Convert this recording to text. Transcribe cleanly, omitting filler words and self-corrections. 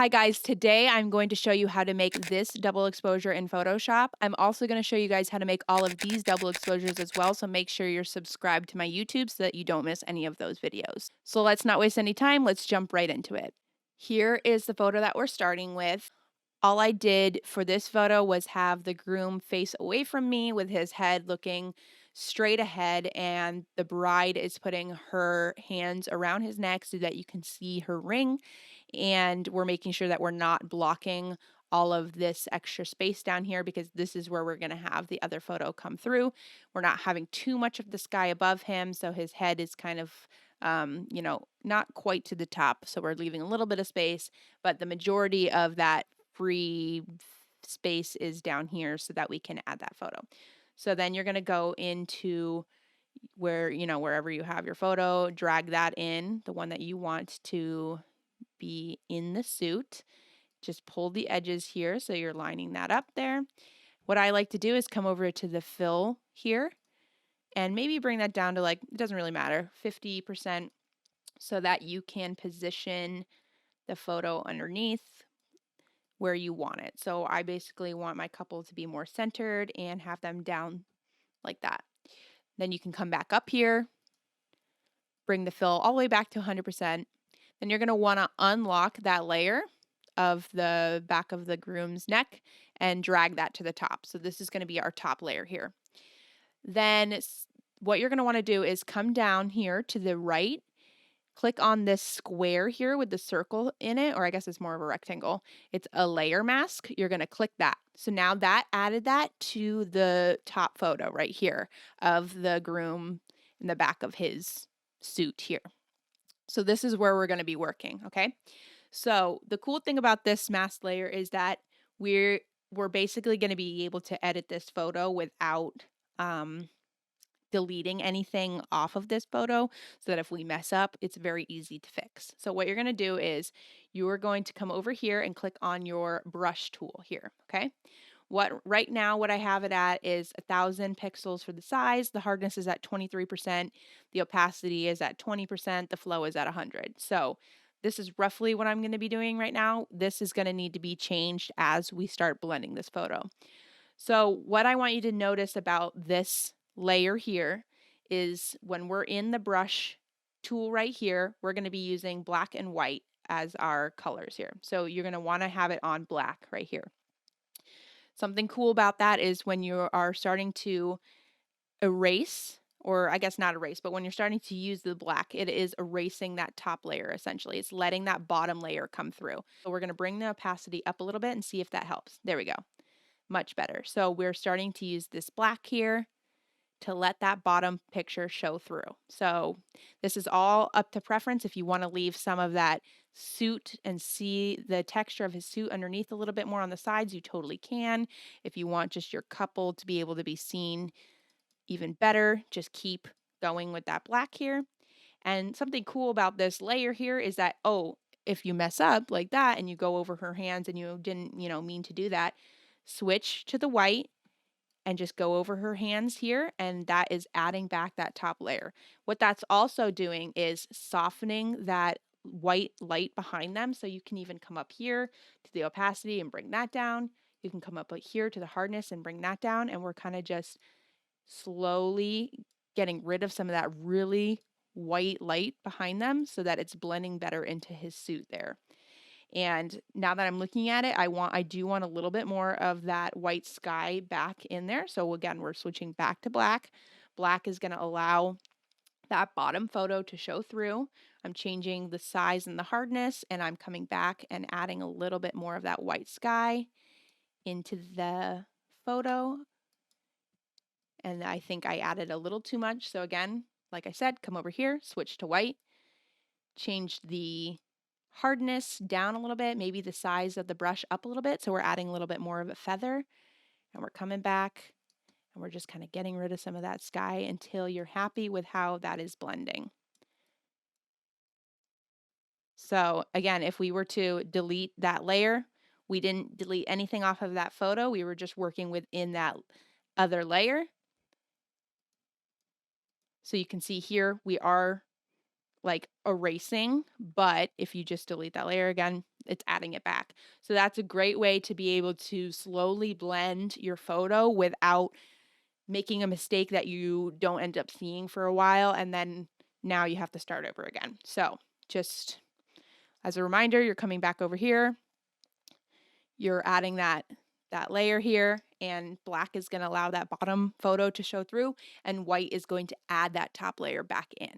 Hi guys, today I'm going to show you how to make this double exposure in Photoshop. I'm also going to show you guys how to make all of these double exposures as well, so make sure you're subscribed to my YouTube so that you don't miss any of those videos. So let's not waste any time, let's jump right into it. Here is the photo that we're starting with. All I did for this photo was have the groom face away from me with his head looking straight ahead, and the bride is putting her hands around his neck so that you can see her ring. And we're making sure that we're not blocking all of this extra space down here because this is where we're going to have the other photo come through. We're not having too much of the sky above him, so his head is kind of not quite to the top. So we're leaving a little bit of space, but the majority of that free space is down here so that we can add that photo. So then you're going to go into wherever you have your photo, drag that in, the one that you want to be in the suit. Just pull the edges here so you're lining that up there. What I like to do is come over to the fill here and maybe bring that down to, like, it doesn't really matter, 50%, so that you can position the photo underneath where you want it. So I basically want my couple to be more centered and have them down like that. Then you can come back up here, bring the fill all the way back to 100%. Then you're going to want to unlock that layer of the back of the groom's neck and drag that to the top. So this is going to be our top layer here. Then what you're going to want to do is come down here to the right, click on this square here with the circle in it, or I guess it's more of a rectangle. It's a layer mask. You're going to click that. So now that added that to the top photo right here of the groom in the back of his suit here. So this is where we're going to be working, okay? So the cool thing about this mask layer is that we're basically going to be able to edit this photo without deleting anything off of this photo, so that if we mess up, it's very easy to fix. So what you're going to do is you're going to come over here and click on your brush tool here, okay? Right now what I have it at is 1,000 pixels for the size. The hardness is at 23%. The opacity is at 20%. The flow is at 100. So this is roughly what I'm going to be doing right now. This is going to need to be changed as we start blending this photo. So what I want you to notice about this layer here is when we're in the brush tool right here, we're going to be using black and white as our colors here. So you're going to want to have it on black right here. Something cool about that is when you are starting to erase, or I guess not erase, but when you're starting to use the black, it is erasing that top layer essentially. It's letting that bottom layer come through. So we're going to bring the opacity up a little bit and see if that helps. There we go. Much better. So we're starting to use this black here to let that bottom picture show through. So this is all up to preference. If you want to leave some of that suit and see the texture of his suit underneath a little bit more on the sides, you totally can. If you want just your couple to be able to be seen even better, just keep going with that black here. And something cool about this layer here is that, if you mess up like that and you go over her hands and you didn't, mean to do that, switch to the white and just go over her hands here, and that is adding back that top layer. What that's also doing is softening that white light behind them, so you can even come up here to the opacity and bring that down. You can come up here to the hardness and bring that down, and we're kind of just slowly getting rid of some of that really white light behind them so that it's blending better into his suit there. And now that I'm looking at it, I do want a little bit more of that white sky back in there. So again, we're switching back to black. Black is going to allow that bottom photo to show through. I'm changing the size and the hardness, and I'm coming back and adding a little bit more of that white sky into the photo. And I think I added a little too much. So again, like I said, come over here, switch to white, change the hardness down a little bit, maybe the size of the brush up a little bit. So we're adding a little bit more of a feather, and we're coming back and we're just kind of getting rid of some of that sky until you're happy with how that is blending. So again, if we were to delete that layer, we didn't delete anything off of that photo. We were just working within that other layer. So you can see here, we are like erasing, but if you just delete that layer again, it's adding it back. So that's a great way to be able to slowly blend your photo without making a mistake that you don't end up seeing for a while, and then now you have to start over again. So just as a reminder, you're coming back over here, you're adding that layer here, and black is going to allow that bottom photo to show through, and white is going to add that top layer back in.